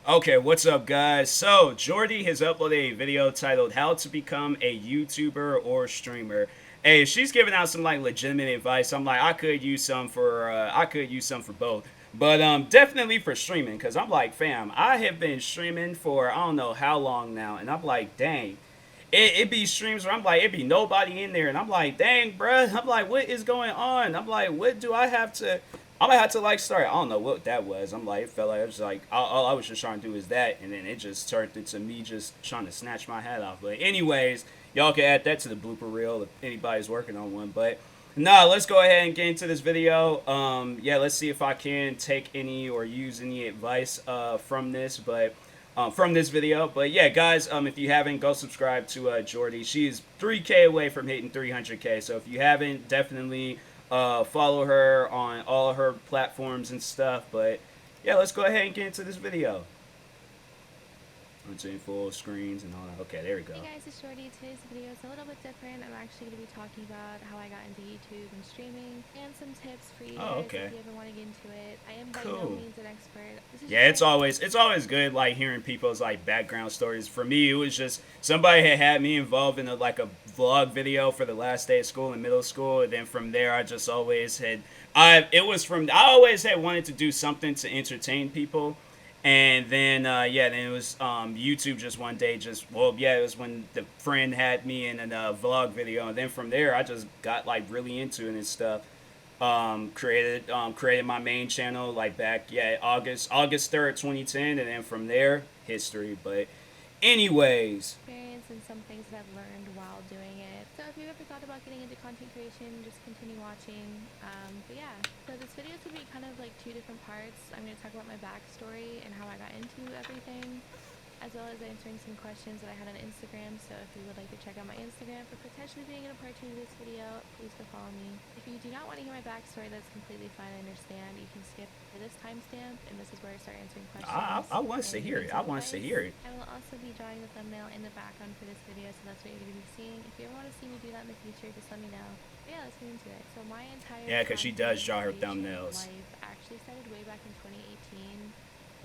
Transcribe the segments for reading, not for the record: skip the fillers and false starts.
Okay, what's up, guys? So, Jordy has uploaded a video titled "How to Become a YouTuber or Streamer." Hey, she's giving out some like legitimate advice. I'm like, I could use some for both, but definitely for streaming, cause I'm like, fam, I have been streaming for I don't know how long now, and I'm like, dang, it be streams where I'm like, it be nobody in there, and I'm like, dang, bruh. I'm like, what is going on? I'm like, what do I have to? I'm gonna have to like start. I don't know what that was. I'm like, it felt like I was like, all I was just trying to do is that, and then it just turned into me just trying to snatch my hat off. But anyways, y'all can add that to the blooper reel if anybody's working on one. But nah, let's go ahead and get into this video. Yeah, let's see if I can take any or use any advice from this video. But yeah, guys, if you haven't, go subscribe to Jordy. She's 3K away from hitting 300K. So if you haven't, definitely follow her on all of her platforms and stuff. But yeah, let's go ahead and get into this video. I'm seeing full screens and all that. Okay, there we go. Hey guys, it's Jordy. Today's video is a little bit different. I'm actually going to be talking about how I got into YouTube and streaming and some tips for you Oh, guys okay. if you ever want to get into it. I am by no Cool. means an expert. This is Yeah, just my it's always good like hearing people's like background stories. For me, it was just somebody had me involved in like a vlog video for the last day of school in middle school, and then from there I just always had I always had wanted to do something to entertain people, and then then it was YouTube just one day just well yeah it was when the friend had me in a vlog video, and then from there I just got like really into it and stuff. Created my main channel like back August 3rd 2010, and then from there history. But anyways, experience and some things that I've learned while doing it. So if you've ever thought about getting into content creation, just continue watching. But yeah, so this video is going to be kind of like two different parts. I'm going to talk about my backstory and how I got into everything, as well as answering some questions that I had on Instagram. So if you would like to check out my Instagram for potentially being in a part 2 of this video, please go follow me. If you do not want to hear my backstory, that's completely fine. I understand. You can skip to this timestamp, and this is where I start answering questions I want to and hear giving it. I some want to advice. hear it. I will also be drawing the thumbnail in the background for this video, so that's what you're going to be seeing. If you ever want to see me do that in the future, just let me know. But yeah, let's get into it. So my entire Yeah, because she does content draw her creation thumbnails. life actually started way back in 2018.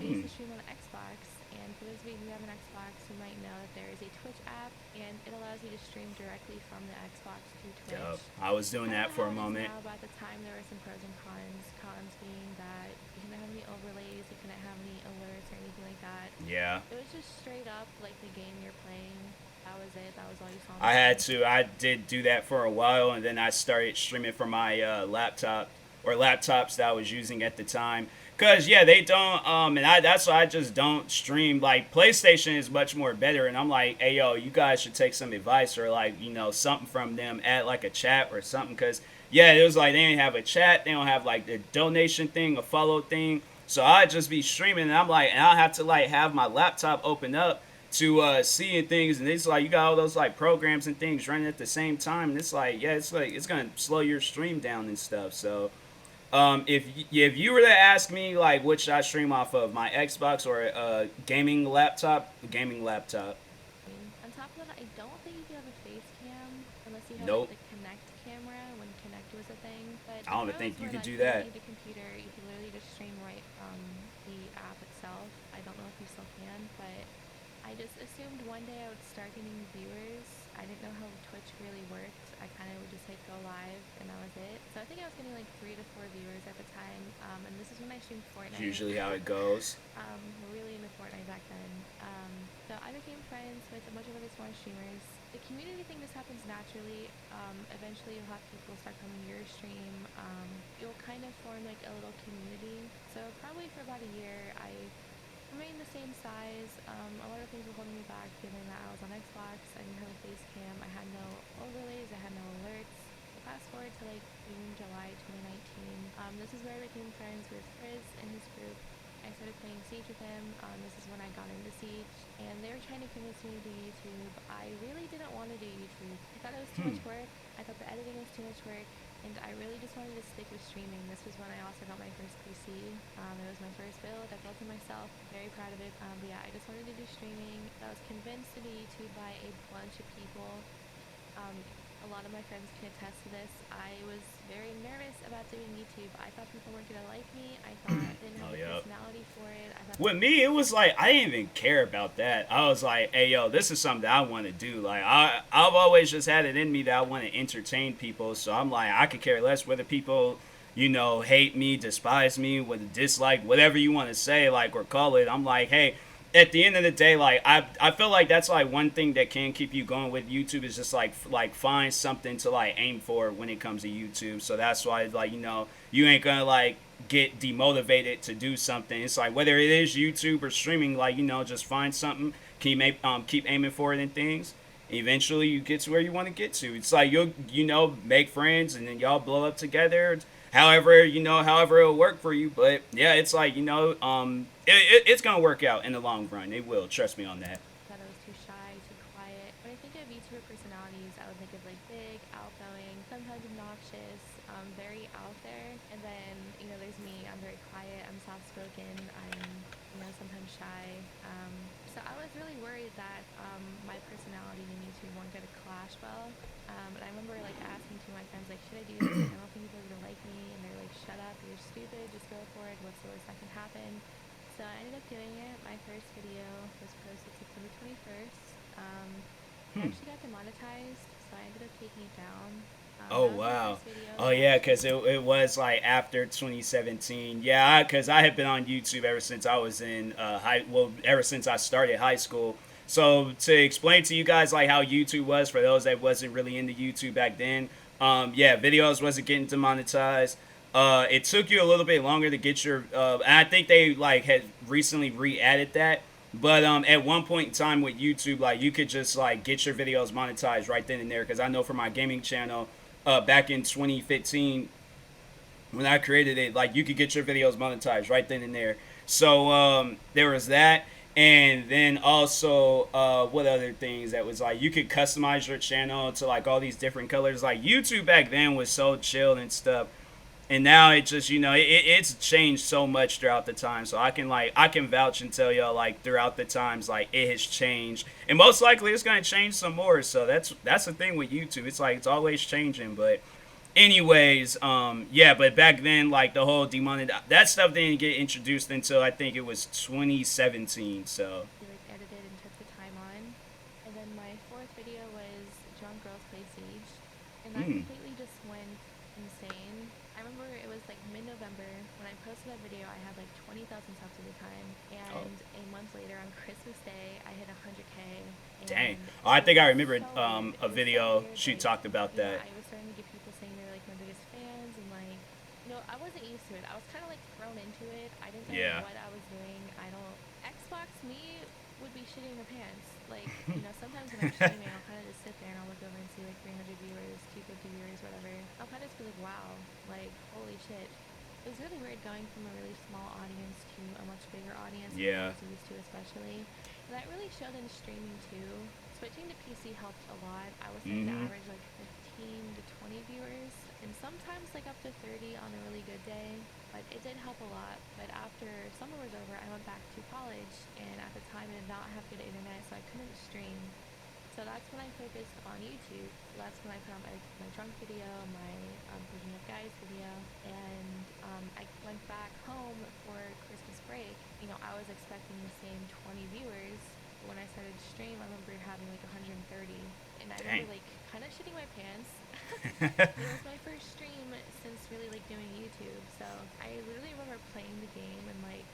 I used Hmm. to stream on Xbox, and for those of you who have an Xbox, you might know that there is a Twitch app, and it allows you to stream directly from the Xbox to Yup. Twitch. I was It's doing kind that of for how a it is moment. now, but at the time there were some pros and cons. Cons being that you couldn't have any overlays, you couldn't have any alerts or anything like that. Yeah. It was just straight up like the game you're playing. That was it. That was all you saw on the I had screen. to. I did do that for a while, and then I started streaming from my laptop or laptops that I was using at the time. Cause yeah, they don't. And that's why I just don't stream. Like PlayStation is much more better, and I'm like, hey yo, you guys should take some advice or like something from them. Add like a chat or something. Cause yeah, it was like they didn't have a chat. They don't have like the donation thing, a follow thing. So I just be streaming, and I'm like, and I'll have to like have my laptop open up to seeing things, and it's like you got all those like programs and things running at the same time, and it's like yeah, it's like it's gonna slow your stream down and stuff. So if you were to ask me like what should I stream off of, my Xbox or a gaming laptop. On top of that, I don't think you can have a face cam unless you had like Nope, the Connect camera when Connect was a thing. But I the don't even pros think you were could that do you didn't that. need a computer. You could literally just stream right from the app itself. I don't know if you still can, but I just assumed one day I would start getting viewers. I didn't know how Twitch really worked. I kind of would just hit go live and that was it. So I think I was getting like 3 to 4 viewers at the time. And this is when I streamed It's Fortnite. usually how it goes. Really into Fortnite back then. So I became friends with a bunch of other smaller streamers. The community thing just happens naturally. Eventually you'll have people start coming to your stream. You'll kind of form like a little community. So probably for about a year, I remained the same size. A lot of things were holding me back given that I was on Xbox. I didn't have a face cam. I had no overlays. I had no alerts. Fast forward to like June, July 2019. This is where I became friends with Chris and his group. I started playing Siege with him. This is when I got into Siege, and they were trying to convince me to do YouTube. I really didn't want to do YouTube. I thought it was too Hmm. much work. I thought the editing was too much work, and I really just wanted to stick with streaming. This was when I also got my first PC. It was my first build. I built it myself. Very proud of it. But yeah, I just wanted to do streaming. I was convinced to do YouTube by a bunch of people. Um, A lot of my friends can attest to this. I was very nervous about doing YouTube. I thought people weren't gonna like me. I thought I didn't have Oh the yeah. personality for it. I thought With people me, it was like I didn't even care about that. I was like, "Hey, yo, this is something that I want to do." Like I've always just had it in me that I want to entertain people. So I'm like, I could care less whether people, hate me, despise me, whether dislike, whatever you want to say, like or call it. I'm like, hey, at the end of the day, like I feel like that's like one thing that can keep you going with YouTube is just like find something to like aim for when it comes to YouTube. So that's why like you ain't gonna like get demotivated to do something. It's like whether it is YouTube or streaming, like just find something, keep aiming for it and things. Eventually, you get to where you want to get to. It's like you'll make friends and then y'all blow up together. However it'll work for you. But yeah, it's like it's gonna work out in the long run. It will. Trust me on that. thought I was too shy, too quiet. When I think of VTuber personalities, I would think of like big, outgoing, sometimes obnoxious, very out there. And then, there's me. I'm very quiet. I'm soft spoken. I'm, sometimes shy. So I was really worried that my personality and YouTube weren't going to clash well. And I remember like asking to my friends, like, should I do this? Like, I don't think people are going to like me. And they're like, shut up. You're stupid. Just go for it. What's the worst that can happen? So I ended up doing it. My first video was posted September 21st. It Hmm. actually got demonetized, so I ended up taking it down. Oh That was my wow. first video Oh that yeah, actually. because it was like after 2017. Yeah, because I have been on YouTube ever since I was in ever since I started high school. So to explain to you guys like how YouTube was for those that wasn't really into YouTube back then, yeah, videos wasn't getting demonetized. It took you a little bit longer to get your, and I think they like had recently re-added that. But at one point in time with YouTube, like you could just like get your videos monetized right then and there. Because I know for my gaming channel, back in 2015 when I created it, like you could get your videos monetized right then and there. So there was that, and then also what other things that was like you could customize your channel to like all these different colors. Like YouTube back then was so chill and stuff, and now it just it's changed so much throughout the time. So I can vouch and tell y'all like throughout the times like it has changed, and most likely it's gonna change some more. So that's the thing with YouTube. It's like it's always changing, but anyways, yeah, but back then, like the whole demon that stuff didn't get introduced until I think it was 2017. So, Like edited and took the time on. And then my fourth video was Drunk Girls Play Siege, and that mm, completely just went insane. I remember it was like mid-November when I posted that video. I had like 20,000 subs at the time, oh and a month later on Christmas Day, I hit 100K, dang, and oh, I it think was I remember so weird. a It was so video weird, she like talked about that. I was starting to get people saying they're like my biggest fans, and like I wasn't used to it. I was kind of like thrown into it. I didn't know Yeah, what I was doing. I don't. Xbox me would be shitting the pants. Like, sometimes when I'm streaming, I'll kind of just sit there and I'll look over and see like 300 viewers, 250 viewers, whatever. I'll kind of just be like, wow, like, holy shit. It was really weird going from a really small audience to a much bigger audience than I yeah, was used to, especially. And that really showed in streaming too. Switching to PC helped a lot. I was starting to mm-hmm, average like 15 to 20 viewers, and sometimes like up to 30 on a really good day. But it did help a lot. But after summer was over, I went back to college, and at the time I did not have good internet, so I couldn't stream. So that's when I focused on YouTube. That's when I put on my drunk video, my Virginia Guys video, and I went back home for Christmas break. I was expecting the same 20 viewers. But when I started to stream, I remember having like 130, and I remember dang, like kind of shitting my pants. But it was my first stream since really like doing YouTube, so I literally remember playing the game and like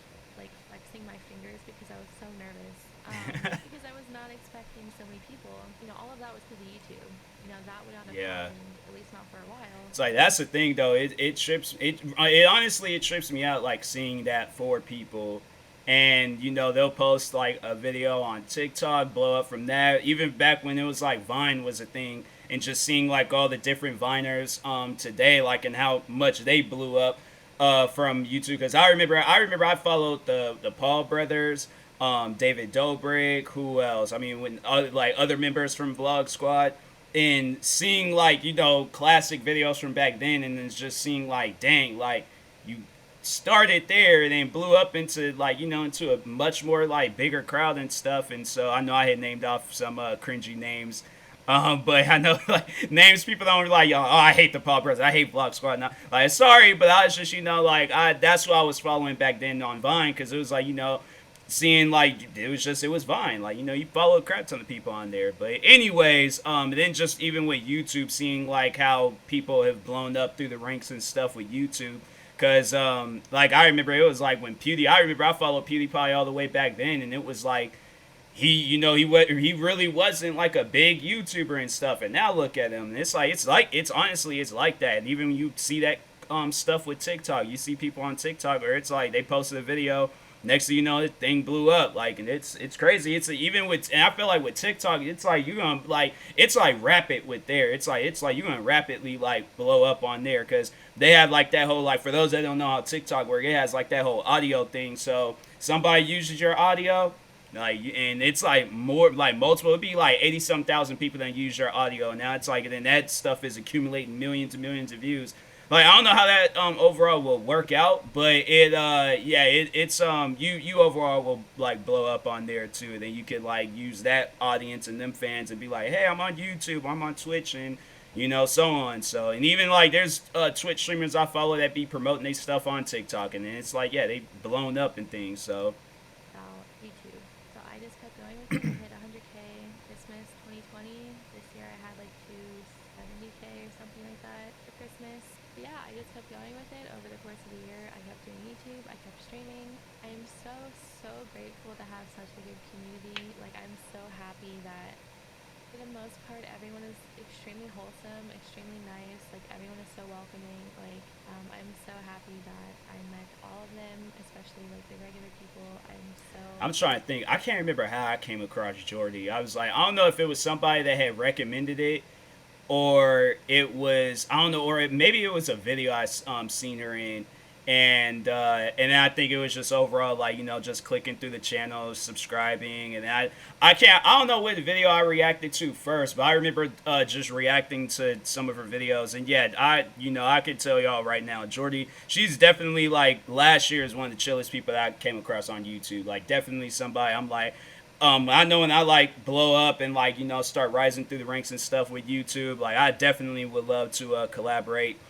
flexing my fingers because I was so nervous. Just because I was not expecting so many people. All of that was because of YouTube. That would not have yeah. happened, at least not for a while. It's like that's the thing though. It trips it honestly it trips me out like seeing that for people, and they'll post like a video on TikTok, blow up from that. Even back when it was like Vine was a thing, and just seeing like all the different Viners today, like and how much they blew up from YouTube. Because I remember I followed the Paul brothers, David Dobrik, who else? I mean, when like other members from Vlog Squad, and seeing like classic videos from back then, and then just seeing like dang, like you started there and then blew up into like into a much more like bigger crowd and stuff. And so I know I had named off some cringy names But I know like names people don't like. Oh, I hate the Paul Brothers. I hate Vlog Squad. Now, like, sorry, but I was just like that's what I was following back then on Vine because it was like seeing like it was Vine. Like you follow a crap ton of people on there. But anyways, then just even with YouTube, seeing like how people have blown up through the ranks and stuff with YouTube. Cause like I remember it was like when I remember I followed PewDiePie all the way back then, and it was like he really wasn't like a big YouTuber and stuff, and now look at him. It's honestly it's like that. And even you see that stuff with TikTok. You see people on TikTok where it's like they posted a video. Next thing you know, the thing blew up. Like, and it's crazy. Even with, and I feel like with TikTok, it's like you're gonna like it's like rapid with there. It's like you're gonna rapidly like blow up on there because they have like that whole like for those that don't know how TikTok work, it has like that whole audio thing. So somebody uses your audio, like, and it's like more like multiple. It'd be like 80 some thousand people that use your audio. Now it's like, and then that stuff is accumulating millions and millions of views. Like I don't know how that overall will work out, but it's you overall will like blow up on there too. Then you could like use that audience and them fans and be like, hey, I'm on YouTube, I'm on Twitch, and so on. So and even like there's Twitch streamers I follow that be promoting their stuff on TikTok, and then it's like they blown up and things. So About YouTube. So I just kept going with it. I hit 100K Christmas 2020. This year I had like 270K or something like that for Christmas. But yeah, I just kept going with it over the course of the year. I kept doing YouTube. I kept streaming. I am so, so grateful to have such a good community. Like, I'm so happy that for the most part, everyone is extremely wholesome, extremely nice. Like, everyone is so welcoming. Like, I'm so happy that I met all of them, especially like the regular people. I'm so I'm trying to think. I can't remember how I came across Jordy. I was like, I don't know if it was somebody that had recommended it or it was I don't know, or maybe it was a video I seen her in, and I think it was just overall like just clicking through the channel, subscribing, and I don't know what video I reacted to first, but I remember just reacting to some of her videos, and yeah, I could tell y'all right now, Jordy, she's definitely like last year is one of the chillest people that I came across on YouTube, like definitely somebody I'm like I know when I like blow up and like start rising through the ranks and stuff with YouTube, like I definitely would love to collaborate.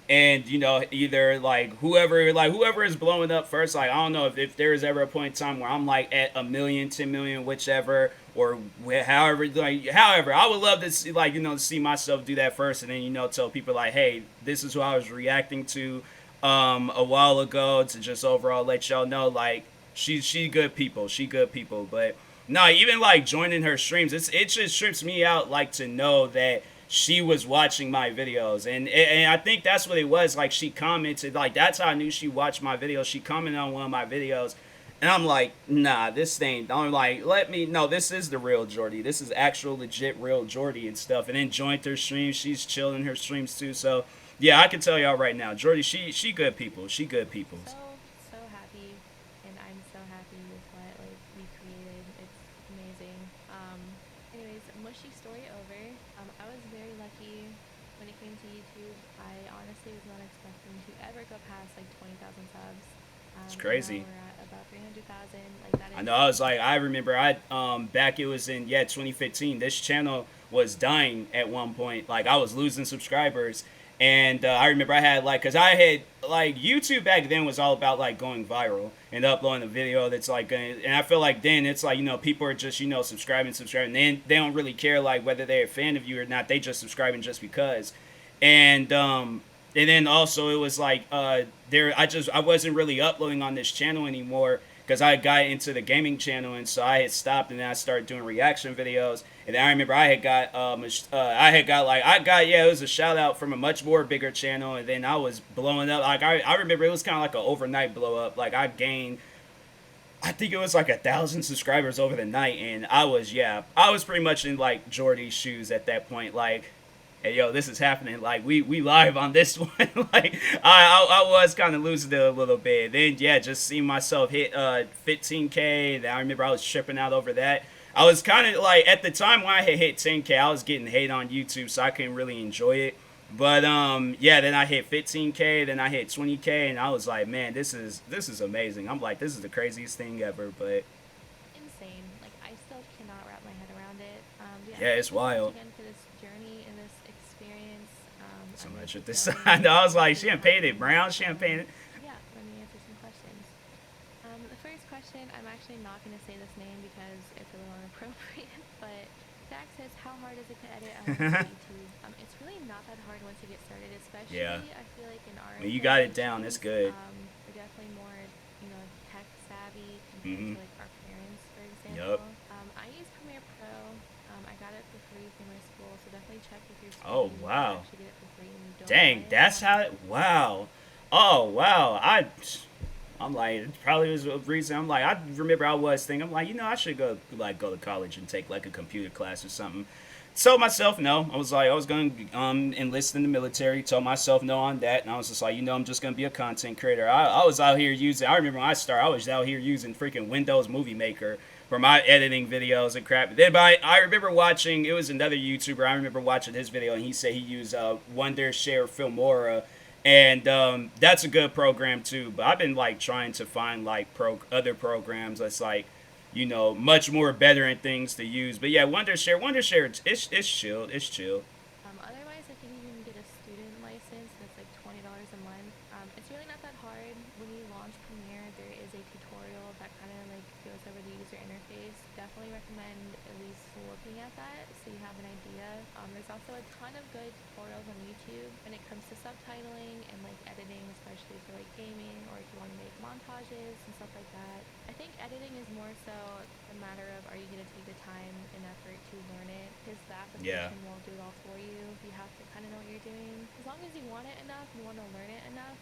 And either like whoever is blowing up first, like I don't know if there is ever a point in time where I'm like at a million, 10 million, whichever, or however I would love to see like to see myself do that first, and then tell people like, hey, this is who I was reacting to a while ago, to just overall let y'all know like she good people, but no, even like joining her streams, it just trips me out like to know that she was watching my videos, and I think that's what it was. Like she commented, like that's how I knew she watched my videos. She commented on one of my videos, and I'm like, nah, this thing. I'm like, let me no, this is the real Jordy. This is actual legit real Jordy and stuff. And then joined her streams. She's chilling her streams too. So yeah, I can tell y'all right now, Jordy, she good people. She good people. so, so happy, and I'm so happy with what like we created. It's amazing. Anyways, mushy story over. I was very lucky when it came to YouTube. I honestly was not expecting to ever go past like 20,000 subs. It's And now crazy. we're at about 300,000. Like that I is know. I was like, I remember back it was in 2015. This channel was dying at one point. Like I was losing subscribers, and I remember I had like, cause I had like YouTube back then was all about like going viral and uploading a video that's like, and I feel like then it's like people are just subscribing, and they don't really care like whether they're a fan of you or not. They just subscribing just because, and then also it was like I wasn't really uploading on this channel anymore because I got into the gaming channel, and so I had stopped, and then I started doing reaction videos. And then I remember it was a shout out from a much more bigger channel, and then I was blowing up. Like I remember it was kind of like an overnight blow up. Like I gained, I think it was like 1,000 subscribers over the night, and I was pretty much in like Jordy's shoes at that point. Like, hey yo, this is happening. Like we live on this one. Like I was kind of losing it a little bit. Then yeah, just seeing myself hit 15K. Then I remember I was tripping out over that. I was kind of like at the time when I had hit 10K, I was getting hate on YouTube, so I couldn't really enjoy it. But yeah, then I hit 15K, then I hit 20K, and I was like, man, this is amazing. I'm like, this is the craziest thing ever. But insane. insane. Like I still cannot wrap my head around it. Yeah, Yeah, thank it's you so much wild. again for this journey and this experience. So I'm gonna much with keep this going sign. I was and like, see she what didn't paint it happens. brown. She didn't paint it. Yeah, let me answer some questions. The first question, I'm actually not going to say this name because it's a little inappropriate, but Zach says, how hard is it to edit elementary YouTube? It's really not that hard once you get started, Yeah. especially I feel like in our When you got it down, it's generations, good. we're definitely more, tech savvy compared to Mm-hmm. like our parents, for Yup. example. I use Premiere Pro. I got it for free through my school, so definitely check with your Oh, school. You can wow. actually get it for free and you don't buy Dang, it. that's how it. Wow. Oh, wow. I'm like, it probably was a reason. I'm like, I remember I was thinking, I'm like, I should go to college and take like a computer class or something. Told myself no. I was like, I was gonna enlist in the military. Told myself no on that, and I was just like, I'm just gonna be a content creator. I was out here using. I remember when I started, I was out here using freaking Windows Movie Maker for my editing videos and crap. Then I remember watching. It was another YouTuber. I remember watching his video, and he said he used Wondershare Filmora, and that's a good program too. But I've been like trying to find like other programs that's like much more better and things to use. But yeah, Wondershare, it's chill. It's chill. Otherwise, I think you can get a student license that's like $20 a month. It's really not that hard. When you launch Premiere, there is a tutorial that kind of like goes over the user interface. Definitely recommend at least looking at that so you have an idea. There's also a ton of good tutorials on YouTube when it comes to subtitling and like editing, especially for like gaming or if you want to make montages and stuff like that. I think editing is more so a matter of are you going to take the time and effort to learn it because the Yeah. application won't do it all for you. You have to kind of know what you're doing. As long as you want it enough, you want to learn it enough,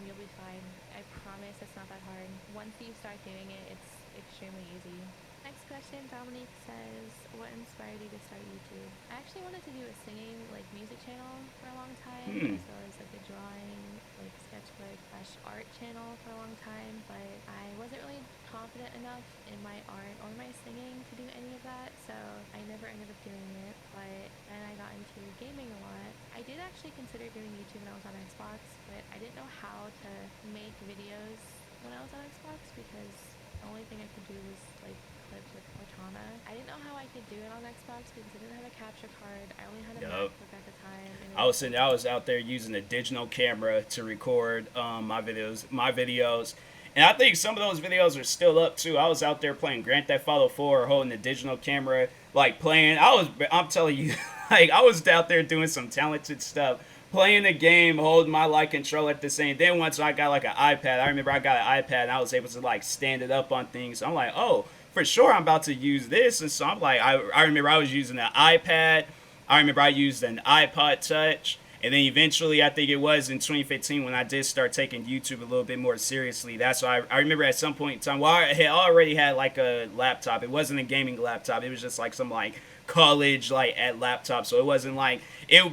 you'll be fine. I promise it's not that hard. Once you start doing it, it's extremely easy. Next question, Dominique says, what inspired you to start YouTube? I actually wanted to do a singing, like, music channel for a long time, Hmm. as well as, like, a drawing, like, sketchbook / art channel for a long time, but I wasn't really confident enough in my art or my singing to do any of that, so I never ended up doing it, but then I got into gaming a lot. I did actually consider doing YouTube when I was on Xbox, but I didn't know how to make videos when I was on Xbox because the only thing I could do was like clips with Cortana. I didn't know how I could do it on Xbox because I didn't have a capture card. I only had a Yup. MacBook at the time, and it I was was sitting. I was out there using a digital camera to record my videos. And I think some of those videos are still up too. I was out there playing Grand Theft Auto 4, holding the digital camera, like playing. I'm telling you, like I was out there doing some talented stuff, playing the game, holding my like control at the same. Then once I got like an iPad, I remember I got an iPad and I was able to like stand it up on things. I'm like, oh, for sure, I'm about to use this. And so I'm like, I remember I was using an iPad. I remember I used an iPod Touch. And then eventually, I think it was in 2015 when I did start taking YouTube a little bit more seriously. That's why I remember at some point in time, well, I had already had like a laptop. It wasn't a gaming laptop. It was just like some like college like at laptop. So it wasn't like it.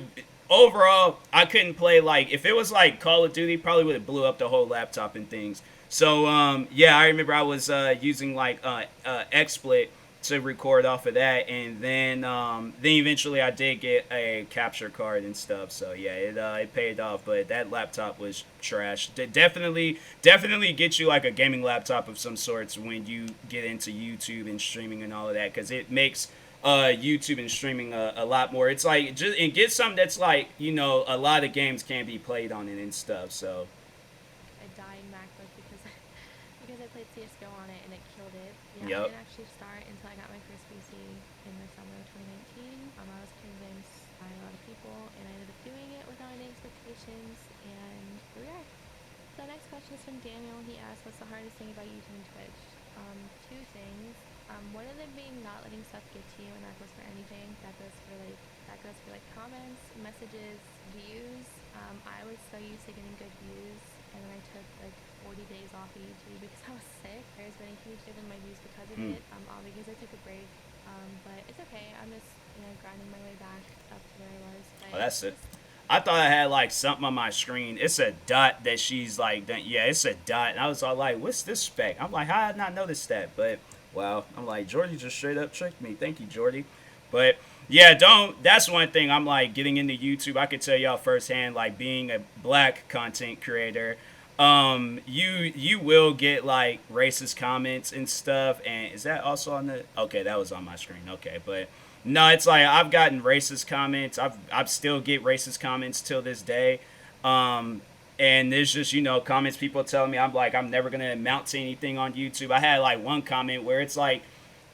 Overall, I couldn't play like if it was like Call of Duty, probably would have blew up the whole laptop and things. So yeah, I remember I was using like XSplit to record off of that, and then eventually I did get a capture card and stuff. So yeah, it paid off. But that laptop was trash. Definitely get you like a gaming laptop of some sorts when you get into YouTube and streaming and all of that, because it makes YouTube and streaming a lot more. It's like just and get something that's like a lot of games can be played on it and stuff. So a dying MacBook because because I played CS:GO on it and it killed it. Yeah, I yep. didn't actually start until I got my first PC in the summer of 2019. I was convinced by a lot of people, and I ended up doing it without any expectations, and here we are. The next question is from Daniel. He asked, "What's the hardest thing about using Twitch?" Two things. One of them being not letting stuff get to you, and that goes for anything. That goes for comments, messages, views. I was so used to getting good views, and then I took like 40 days off of YouTube because I was sick. There's been a huge dip in my views because of Mm. it. All because I took a break. But it's okay. I'm just grinding my way back up to where I was. But Oh, that's it's it. just I thought I had like something on my screen. It's a dot that she's like, yeah, it's a dot. And I was all like, what's this spec? I'm like, how did I not notice that? But wow, I'm like, Jordy just straight up tricked me. Thank you, Jordy. But yeah, don't. That's one thing I'm like getting into YouTube. I could tell y'all firsthand, like being a black content creator. you will get like racist comments and stuff. And is that also on the? Okay, that was on my screen. Okay, but no, it's like I've gotten racist comments. I've still get racist comments till this day. Um, and there's just comments people telling me I'm never gonna amount to anything on YouTube. I had like one comment where it's like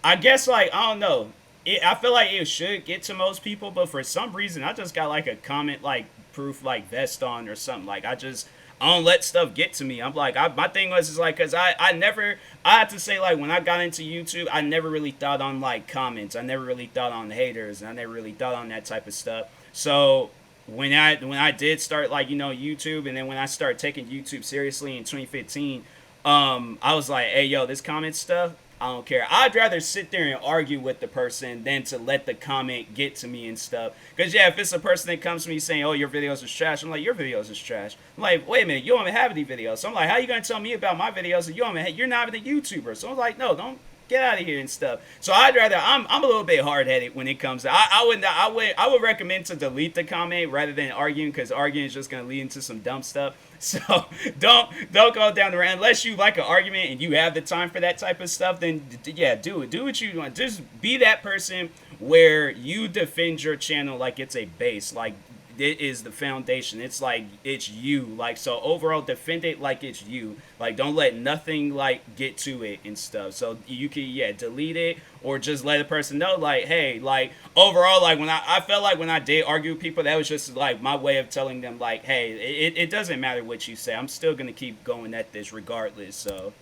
I guess like I don't know. I feel like it should get to most people, but for some reason I just got like a comment like proof like vest on or something. Like I don't let stuff get to me. I'm like my thing was is like because I never I have to say like when I got into YouTube I never really thought on like comments. I never really thought on haters. And I never really thought on that type of stuff. So when I did start like YouTube and then when I started taking YouTube seriously in 2015, I was like, hey yo, this comment stuff I don't care. I'd rather sit there and argue with the person than to let the comment get to me and stuff. Because, yeah, if it's a person that comes to me saying, oh, your videos is trash, I'm like, your videos is trash. I'm like, wait a minute, you don't even have any videos. So I'm like, how you going to tell me about my videos if you're not even a YouTuber? So I'm like, no, don't get out of here and stuff. So I'd rather I'm a little bit hard headed when it comes to I would recommend to delete the comment rather than arguing because arguing is just gonna lead into some dumb stuff. So don't go down the road unless you like an argument and you have the time for that type of stuff. Then yeah, do it. Do what you want. Just be that person where you defend your channel like it's a base. Like it is the foundation. It's like it's you. Like so overall defend it like it's you. Like don't let nothing like get to it and stuff. So you can delete it or just let a person know like hey like overall like when I felt like when I did argue with people that was just like my way of telling them like hey it doesn't matter what you say. I'm still gonna keep going at this regardless. So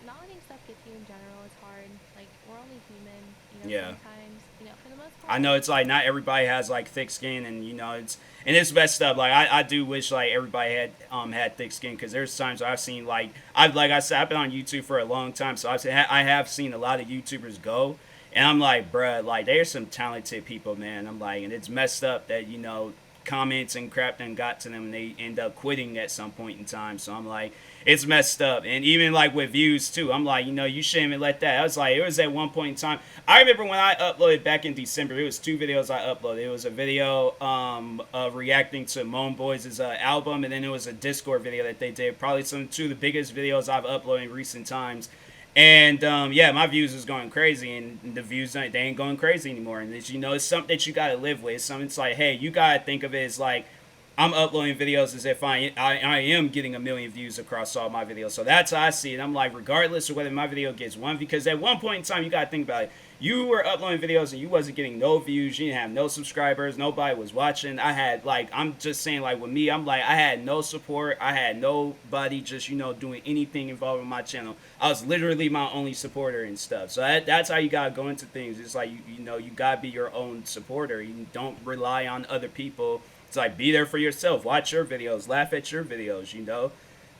Not letting stuff get to you in general is hard. Like we're only human, yeah. sometimes, for the most I part, know it's like not everybody has like thick skin, and it's messed up. Like I do wish like everybody had thick skin because there's times I've seen like I said I've been on YouTube for a long time, so I have seen a lot of YouTubers go, and I'm like, bruh, like there's some talented people, man. I'm like, and it's messed up that comments and crap then got to them and they end up quitting at some point in time. So I'm like, it's messed up. And even like with views too, I'm like, you shouldn't even let that. I was like, it was at one point in time. I remember when I uploaded back in December, it was two videos I uploaded. It was a video of reacting to MossBoss' album, and then it was a Discord video that they did. Probably two of the biggest videos I've uploaded in recent times. And yeah, my views was going crazy, and the views they ain't going crazy anymore. And it's something that you gotta live with. Something it's like, hey, you gotta think of it as like I'm uploading videos as if I am getting a million views across all my videos. So that's how I see it. I'm like, regardless of whether my video gets one, because at one point in time, you gotta think about it. You were uploading videos and you wasn't getting no views. You didn't have no subscribers. Nobody was watching. I had like I'm just saying like with me, I'm like I had no support. I had nobody just doing anything involved with my channel. I was literally my only supporter and stuff. So that's how you gotta go into things. It's like you gotta be your own supporter. You don't rely on other people. It's like be there for yourself. Watch your videos. Laugh at your videos.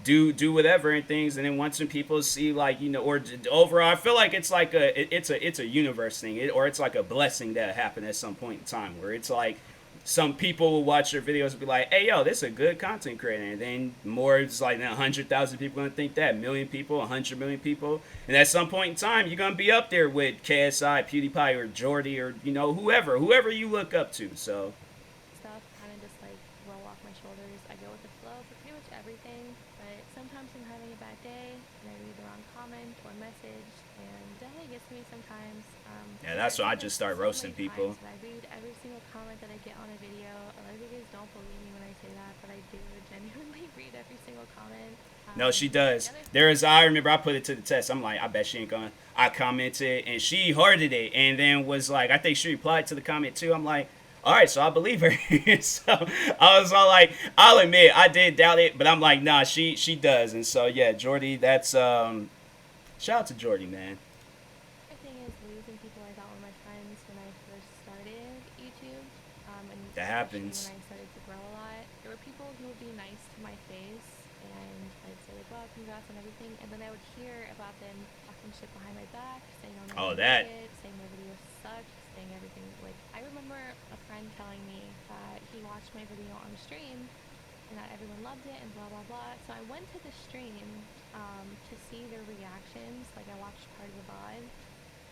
Do whatever and things, and then once some people see like or overall I feel like it's like it's a universe thing, or it's like a blessing that happened at some point in time where it's like some people will watch your videos and be like, hey yo, this is a good content creator, and then more it's like 100,000 people gonna think that, a million people, 100 million people, and at some point in time you're gonna be up there with KSI, PewDiePie, or Jordy, or whoever you look up to. So stuff kind of just like roll off my shoulders. I go with the flow for pretty much everything, but sometimes I'm having a bad day and I read the wrong comment or message, and it definitely gets to me sometimes. yeah, There that's are when I even just start so roasting many people. times that I read every single comment that I get on a video. A lot of you guys don't believe me when I say that, but I do genuinely read every single comment. No, she The does. other There is. I remember I put it to the test. I'm like, I bet she ain't gonna. I commented and she hearted it, and then was like, I think she replied to the comment too. I'm like, all right, so I believe her. So I was all like, I'll admit I did doubt it, but I'm like, nah, she does. And so yeah, Jordy, that's shout out to Jordy, man. thing is losing people I thought were my friends when I first started YouTube, and That especially when happens. I started to grow a lot. There were people who would be nice to my face and I'd say like, "Wow, congrats on everything," and then I would hear about them talking shit behind my back, saying I'll never Oh, make that. it, saying my video sucked, saying everything. Like I remember a friend telling me that he watched my video on the stream and that everyone loved it and blah blah blah. So I went to the stream to see their reactions. Like I watched part of the VOD,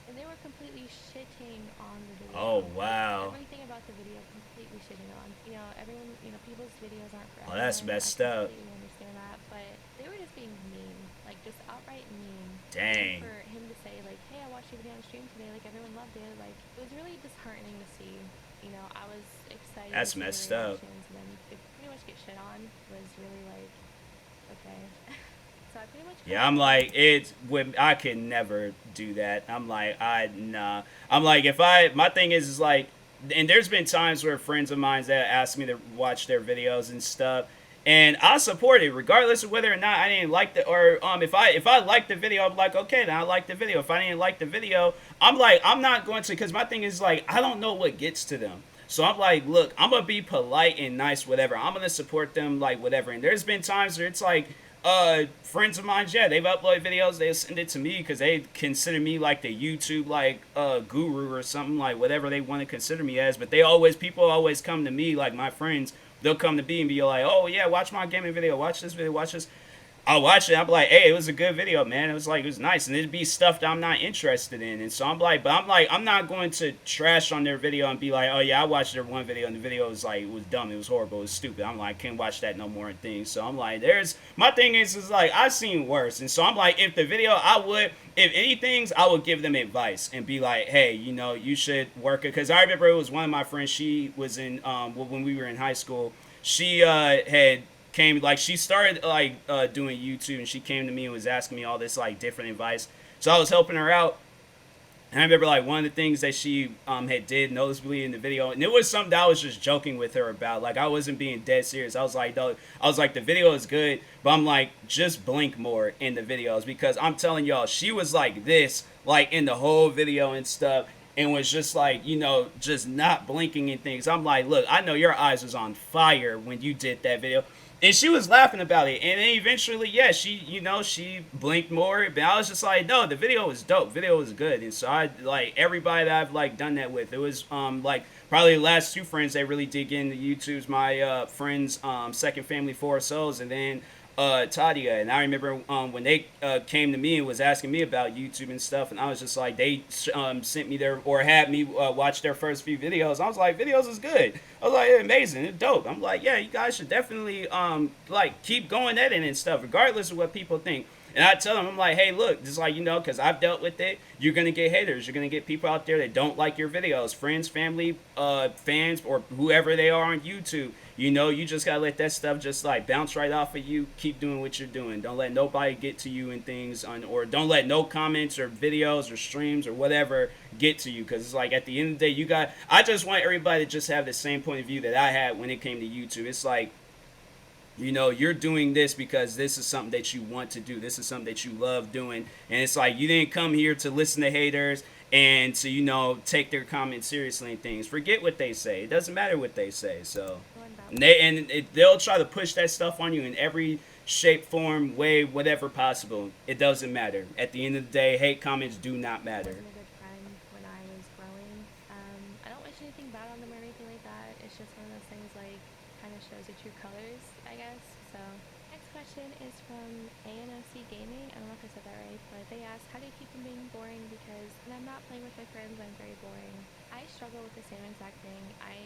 and they were completely shitting on the Oh video. Like wow. everything about the video, completely shitting on. You know, everyone, you know, people's videos aren't for Oh, that's everyone. I messed up. completely understand that, but they were just being mean, like just outright mean. And Dang. for him to say like, "Hey, I watched your video on stream today. Like everyone loved it." Like it was really disheartening to see. You know, I was excited to That's see the messed up. reactions, and then to pretty much get shit on was really like, okay. So I pretty much cut Yeah, I'm them. like it. When I can never do that. I'm like I nah. I'm like if I my thing is like, and there's been times where friends of mine that ask me to watch their videos and stuff, and I support it regardless of whether or not I didn't like the or if I like the video, I'm like okay, then I like the video. If I didn't like the video, I'm like I'm not going to because my thing is like I don't know what gets to them. So I'm like, look, I'm gonna be polite and nice, whatever. I'm gonna support them, like whatever. And there's been times where it's like, friends of mine, yeah, they've uploaded videos, they send it to me because they consider me like the YouTube like guru or something, like whatever they want to consider me as. But people always come to me, like my friends, they'll come to me and be like, oh yeah, watch my gaming video, watch this video, watch this. I watch it. I'm like, hey, it was a good video, man. It was nice, and it'd be stuff that I'm not interested in. And so I'm like, I'm not going to trash on their video and be like, oh yeah, I watched their one video and the video was like, it was dumb, it was horrible, it was stupid. I'm like, I can't watch that no more and things. So I'm like, there's my thing is like I've seen worse, and so I'm like, if the video, if anything, I would give them advice and be like, hey, you should work it because I remember it was one of my friends. She was in when we were in high school. She had came like she started like doing YouTube and she came to me and was asking me all this like different advice. So I was helping her out. And I remember like one of the things that she had did noticeably in the video, and it was something that I was just joking with her about. Like I wasn't being dead serious. I was like, though, I was like, the video is good, but I'm like, just blink more in the videos because I'm telling y'all, she was like this, like in the whole video and stuff, and was just like, just not blinking and things. I'm like, look, I know your eyes was on fire when you did that video. And she was laughing about it, and then eventually, yeah, she blinked more. But I was just like, no, the video was dope. Video was good, and so I like everybody that I've like done that with. It was like probably the last two friends that really dig into YouTube's my friends, Second Family Four Souls, and then Tadia. And I remember when they came to me and was asking me about YouTube and stuff, and I was just like, they sent me their or had me watch their first few videos. I was like, videos is good. I was like, it's amazing, it's dope. I'm like, yeah, you guys should definitely like keep going at it and stuff, regardless of what people think. And I tell them, I'm like, hey, look, just like, because I've dealt with it, you're going to get haters. You're going to get people out there that don't like your videos, friends, family, fans, or whoever they are on YouTube. You just got to let that stuff just like bounce right off of you. Keep doing what you're doing. Don't let nobody get to you and things, or don't let no comments or videos or streams or whatever get to you. Because it's like at the end of the day, I just want everybody to just have the same point of view that I had when it came to YouTube. It's like, you're doing this because this is something that you want to do. This is something that you love doing. And it's like you didn't come here to listen to haters and to, take their comments seriously and things. Forget what they say. It doesn't matter what they say. So, they'll try to push that stuff on you in every shape, form, way, whatever possible. It doesn't matter. At the end of the day, hate comments do not matter. Wasn't a good friend when I was growing. I don't wish anything bad on them or anything like that. It's just one of those things like kind of shows your true colors, I guess. So next question is from ANOC Gaming. I don't know if I said that right, but they asked, how do you keep from being boring? Because when I'm not playing with my friends, I'm very boring. I struggle with the same exact thing. I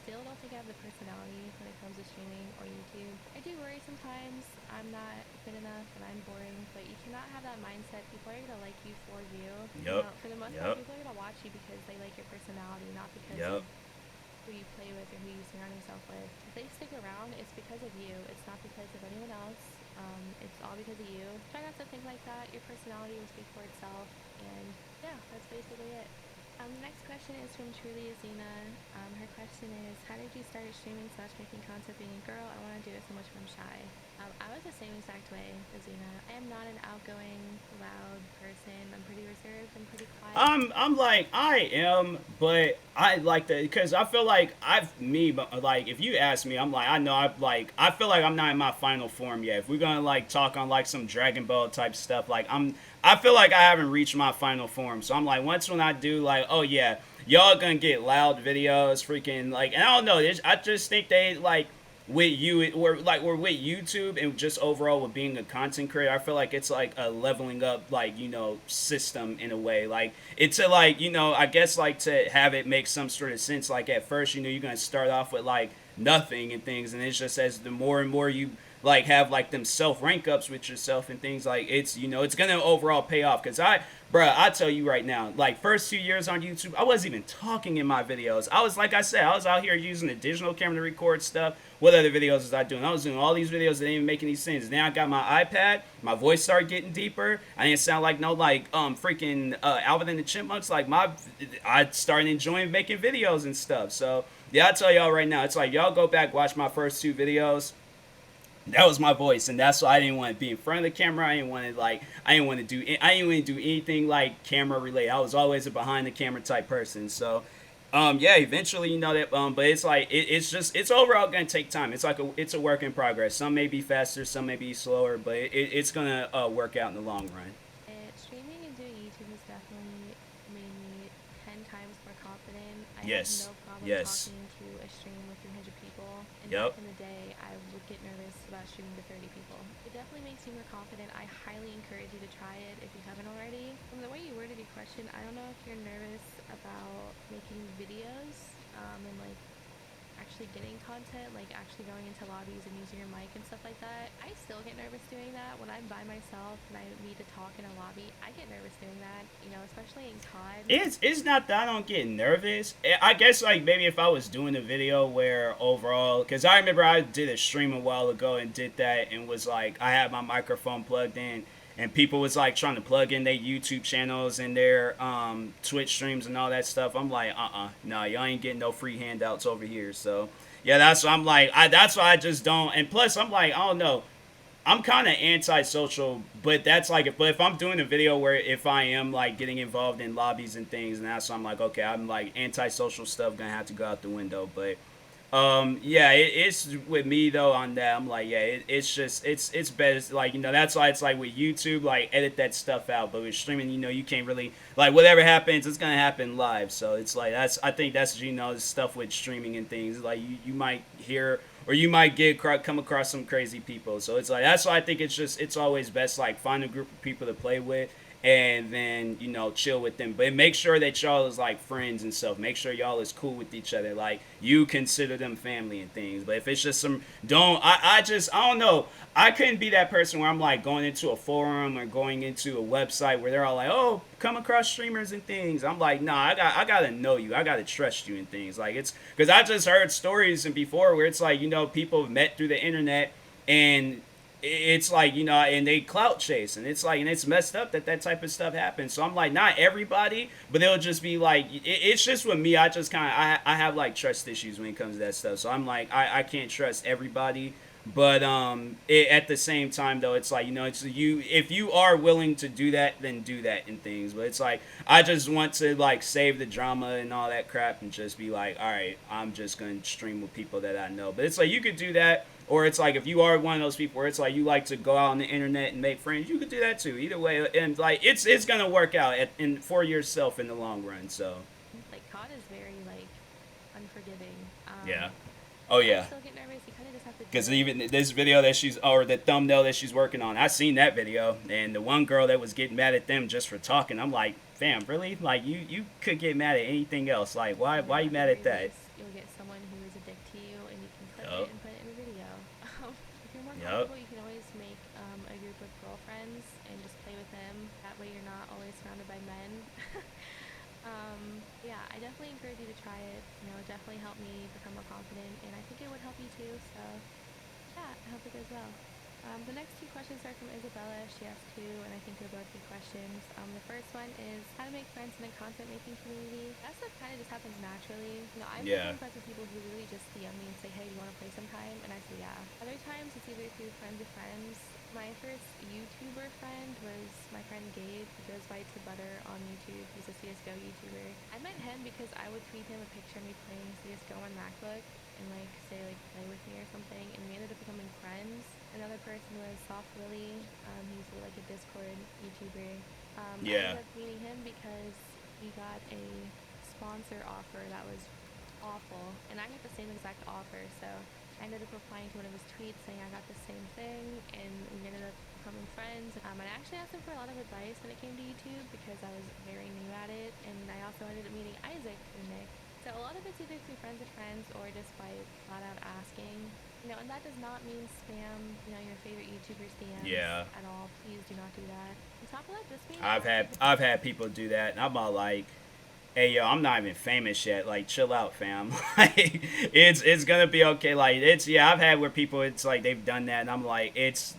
still don't think I have the personality when it comes to streaming or YouTube. I do worry sometimes I'm not good enough and I'm boring, but you cannot have that mindset. People are gonna like you for you. Yep. For the most part, Yep. people are gonna watch you because they like your personality, not because Yep. of who you play with or who you surround yourself with. If they stick around, it's because of you. It's not because of anyone else. It's all because of you. Try not to think like that. Your personality will speak for itself. And yeah, that's basically it. The next question is from Truly Azina. Her question is, how did you start streaming slash making content being a girl? I want to do it so much, but I'm shy. I was the same exact way, Azina. I am not an outgoing, loud person. I'm pretty reserved. I'm pretty quiet. I'm like I am, but I like that because I feel like like if you ask me, I'm like I know I feel like I'm not in my final form yet. If we're gonna like talk on like some Dragon Ball type stuff, like I feel like I haven't reached my final form. So I'm like once when I do, like, oh yeah, y'all gonna get loud videos, freaking like, and I don't know, I just think they like with you or with YouTube and just overall with being a content creator, I feel like it's like a leveling up like system in a way. Like it's a like I guess like to have it make some sort of sense. Like at first you're gonna start off with like nothing and things, and it's just as the more and more you like have like them self rank ups with yourself and things like it's gonna overall pay off because bruh, I tell you right now, like first 2 years on YouTube, I wasn't even talking in my videos. I was like I said, I was out here using a digital camera to record stuff. What other videos was I doing? I was doing all these videos that didn't even make any sense. Then I got my iPad, my voice started getting deeper. I didn't sound like no like freaking Alvin and the Chipmunks. Like I started enjoying making videos and stuff. So yeah, I tell y'all right now, it's like y'all go back watch my first two videos. That was my voice, and that's why I didn't want to be in front of the camera. I didn't want to do anything like camera related. I was always a behind the camera type person. So yeah, eventually that but it's like it's overall gonna take time. It's a work in progress. Some may be faster, some may be slower, but it's gonna work out in the long run. Streaming and doing YouTube has definitely made me 10 times more confident. I have Yes. no problem Yes. talking to a stream with 300 people. And back Yep. in the day, I would get nervous about streaming to 30 people. It definitely makes me more confident. I highly encourage you to try it if you haven't already. From the way you worded your question, I don't know if you're nervous about making videos and like actually getting content, like actually going into lobbies and using your mic and stuff like that. I still get nervous doing that when I'm by myself and I need to talk in a lobby. I get nervous doing that, especially in COD. It's not that I don't get nervous. I guess like maybe if I was doing a video where overall, because I remember I did a stream a while ago and did that and was like I had my microphone plugged in and people was like trying to plug in their YouTube channels and their Twitch streams and all that stuff. I'm like no, y'all ain't getting no free handouts over here. So yeah, that's what I'm like. That's why I just don't. And plus I'm like I don't know. I'm kind of antisocial, but that's like if I'm doing a video where if I am like getting involved in lobbies and things, and that's so I'm like okay, I'm like antisocial stuff gonna have to go out the window. But yeah, it's with me though on that. I'm like yeah, it's just it's better like that's why it's like with YouTube like edit that stuff out, but with streaming you can't really like whatever happens it's gonna happen live. So it's like I think that's stuff with streaming and things like you might hear or you might come across some crazy people. So it's like that's why I think it's always best like find a group of people to play with and then chill with them, but make sure that y'all is like friends and stuff. Make sure y'all is cool with each other, like you consider them family and things. But if it's just some don't I don't know, I couldn't be that person where I'm like going into a forum or going into a website where they're all like oh come across streamers and things. I'm like nah, I gotta know you, I gotta trust you and things. Like it's because I just heard stories and before where it's like people have met through the internet and it's like and they clout chase and it's like and it's messed up that type of stuff happens. So I'm like not everybody, but they'll just be like it's just with me. I just kind of I have like trust issues when it comes to that stuff. So I'm like I can't trust everybody. But at the same time though, it's like it's you if you are willing to do that, then do that and things. But it's like I just want to like save the drama and all that crap and just be like, all right, I'm just gonna stream with people that I know. But it's like you could do that, or it's like if you are one of those people where it's like you like to go out on the internet and make friends, you could do that too. Either way, and like it's gonna work out for yourself in the long run. So Like COD is very like unforgiving. yeah, oh I yeah. still get nervous. You kind of just have to do Because it. even this video that she's or the thumbnail that she's working on, I seen that video, and the one girl that was getting mad at them just for talking, I'm like, fam, really? Like you could get mad at anything else. Like why At you the mad at very that? least, you'll get someone who is a dick to you, and you can clip it Yup. and put it in a video. If you're more Yup. comfortable, you can always make a group of girlfriends and just play with them. That way, you're not always surrounded by men. Yeah, I definitely encourage you to try it. It definitely helped me become more confident, and I think it would help you too. So, yeah, I hope it goes well. The next two questions are from Isabella. She asked two, and I think they're both good questions. The first one is how to make friends in a content making community. That stuff kind of just happens naturally. I've Yeah. become friends with people who really just DM me and say, hey, you want to play sometime? And I say, yeah. Other times, it's either through friends of friends. My first YouTuber friend was my friend Gabe. He goes by To Butter on YouTube. He's a CSGO YouTuber. I met him because I would tweet him a picture of me playing CSGO on MacBook and like say like play with me or something, and we ended up becoming friends. Another person was Soft Willy. He's like a Discord YouTuber. I Yeah. ended up meeting him because he got a sponsor offer that was awful, and I got the same exact offer. So I ended up replying to one of his tweets saying I got the same thing, and we ended up becoming friends. And I actually asked him for a lot of advice when it came to YouTube because I was very new at it, and I also ended up meeting Isaac through Nick. So a lot of it's either through friends of friends or just by flat out asking. And that does not mean spam, your favorite YouTuber's DMs Yeah. at all. Please do not do that. On top of that, just being I've had proactive. I've had people do that, and I'm all like, "Hey, yo, I'm not even famous yet. Like, chill out, fam. Like, it's gonna be okay. Like, it's yeah. I've had where people, it's like they've done that, and I'm like, it.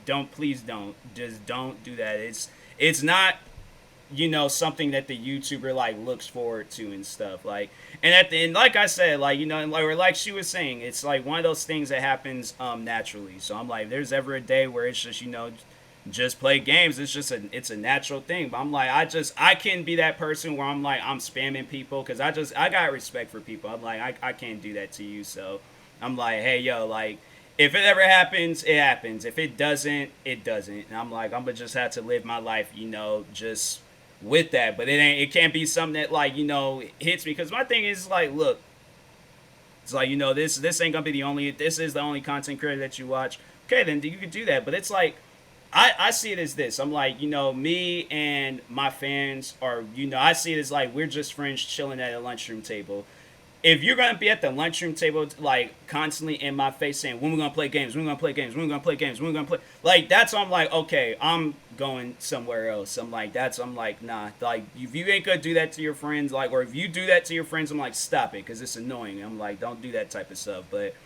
Don't, please don't, just don't do that. It's not, something that the YouTuber like looks forward to and stuff. Like, and at the end, like I said, like, like she was saying, it's like one of those things that happens naturally. So I'm like, if there's ever a day where it's just, just play games, it's a natural thing. But I'm like, I can be that person where I'm like, I'm spamming people because I got respect for people. I'm like, I can't do that to you. So I'm like, hey, yo, like, if it ever happens, it happens. If it doesn't, it doesn't. And I'm like, I'm gonna just have to live my life, just with that. But it can't be something that like, hits me. Because my thing is like, look, it's like, this ain't gonna be this is the only content creator that you watch. Okay, then you could do that. But it's like, I see it as this. I'm like, me and my fans are, I see it as like we're just friends chilling at a lunchroom table. If you're gonna be at the lunchroom table, like constantly in my face saying, "When we gonna play games? When we gonna play games? When we gonna play games? When we gonna play?" Like that's I'm like, okay, I'm going somewhere else. I'm like, nah. Like if you ain't gonna do that to your friends, like, or if you do that to your friends, I'm like, stop it, because it's annoying. I'm like, don't do that type of stuff. But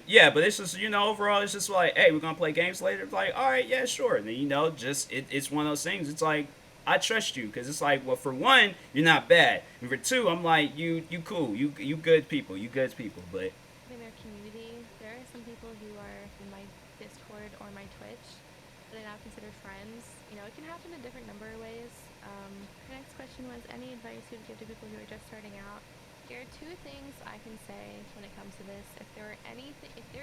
yeah, but it's just overall, it's just like, hey, we're gonna play games later. It's like, all right, yeah, sure. And then just it's one of those things. It's like I trust you because it's like, well, for one, you're not bad, and for two, I'm like, you cool, you good people, you good people. But In their community, there are some people who are in my Discord or my Twitch that I now consider friends. It can happen in a different number of ways. The next question was any advice you would give to people who are just starting out. There are two things I can say when it comes to this. If there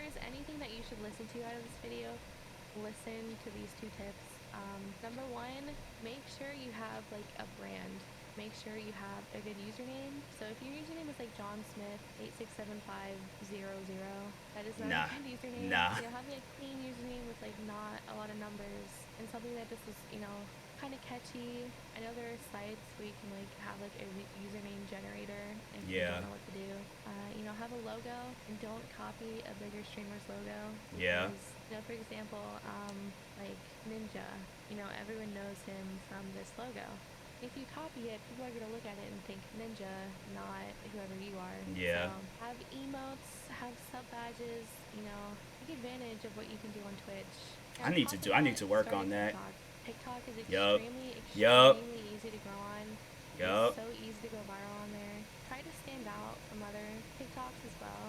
is anything that you should listen to out of this video, listen to these two tips. Number one, make sure you have like a brand. Make sure you have a good username. So if your username is like John Smith 867500, that is not a nah, good username. nah. Have like a clean username with like not a lot of numbers and something that just is kind of catchy. I know there are sites where you can like have like a username generator if you Yeah, don't know what to do. Have a logo and don't copy a bigger streamer's logo yeah. because for example, like Ninja, everyone knows him from this logo. If you copy it, people are going to look at it and think Ninja, not whoever you are. So Yeah, have emotes, have sub badges, take advantage of what you can do on Twitch. And I on need to top of do. I need that, to work start a on that. TikTok. TikTok is Yup, extremely, yup, extremely easy to grow on. It is yup. so easy to go viral on there. Try to stand out from other TikToks as well.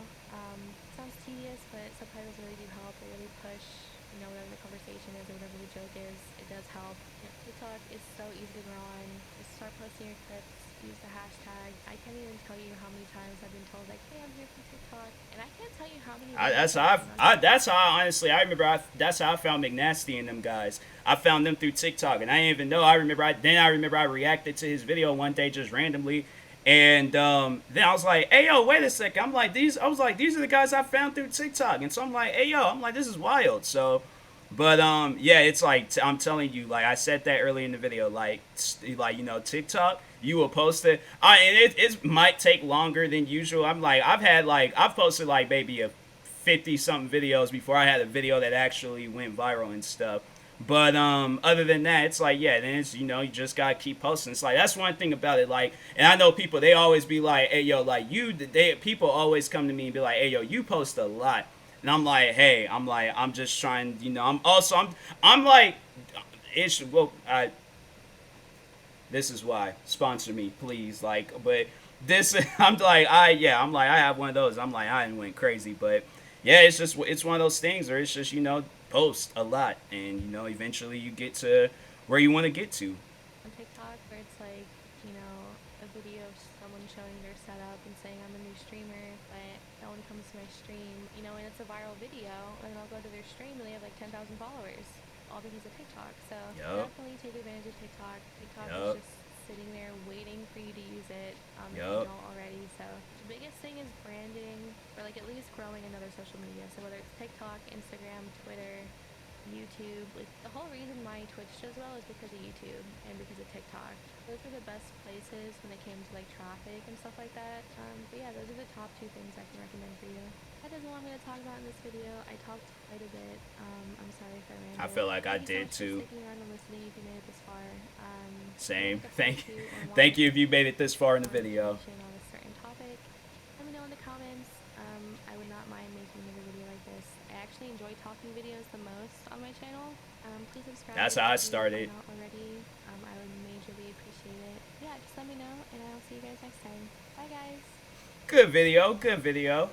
Sounds tedious, but subtitles really do help. They really push, whatever the conversation is or whatever the joke is. It does help. TikTok is so easy to grow on. Just start posting your clips. Use the hashtag. I can't even tell you how many times I've been told like, "Hey, I'm here from TikTok," and I can't tell you how many videos That's I've how seen on TikTok. that's how honestly I remember. That's how I found McNasty and them guys. I found them through TikTok, and I didn't even know. I remember I reacted to his video one day just randomly, and then I was like, "Hey yo, wait a second." I'm like these. I was like, these are the guys I found through TikTok, and so I'm like, "Hey yo," I'm like, this is wild. So, but yeah, it's like I'm telling you, like I said that early in the video, like TikTok, you will post it. And it might take longer than usual. I've posted like maybe a 50 something videos before I had a video that actually went viral and stuff. But other than that, it's like, yeah, then it's you just gotta keep posting. It's like that's one thing about it. Like, and I know people, they always be like, hey yo, like people always come to me and be like, hey yo, you post a lot. And I'm like, hey, I'm just trying, I'm like, it's well, this is why sponsor me, please. Like, but this, I'm like, I have one of those. I'm like, I went crazy, but yeah, it's one of those things where it's just post a lot, and eventually you get to where you want to get to. On TikTok where it's like, a video of someone showing their setup and saying I'm a new streamer, but no one comes to my stream, and it's a viral video, and then I'll go to their stream and they have like 10,000 followers, all because of TikTok. So Yup, definitely take advantage of TikTok. TikTok is yup, just sitting there waiting for you to use it if you Yup. don't already. So the biggest thing is branding, or like at least growing another social media. So whether it's TikTok, Instagram, Twitter, YouTube, like the whole reason my Twitch does well is because of YouTube and because of TikTok. Those were the best places when it came to like traffic and stuff like that. But yeah, those are the top two things I can recommend for you. That is all I'm going to talk about in this video. I talked quite a bit. I'm sorry if I I rambled. feel like I Thank you so did much for too. sticking around and listening if you made it this far. If you Same. like a part Thank, two or want thank you if you made it this far in the more video. information on a certain topic, let me know in the comments. I would not mind making another video like this. I actually enjoy talking videos the most on my channel. Please subscribe That's how I if you are started. not already. I would majorly appreciate it. Yeah, just let me know, and I'll see you guys next time. Bye, guys. Good video. Good video.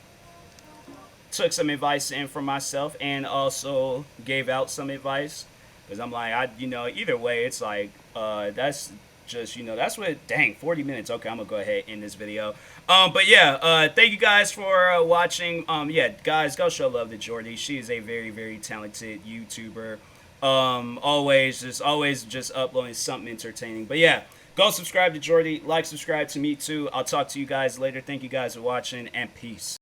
Took some advice in from myself and also gave out some advice because I'm like, either way, it's like, that's just, that's what, dang, 40 minutes. Okay, I'm gonna go ahead and end this video. But yeah, thank you guys for watching. Yeah, guys, go show love to Jordy. She is a very, very talented YouTuber. Always just uploading something entertaining. But yeah, go subscribe to Jordy, like, subscribe to me too. I'll talk to you guys later. Thank you guys for watching, and peace.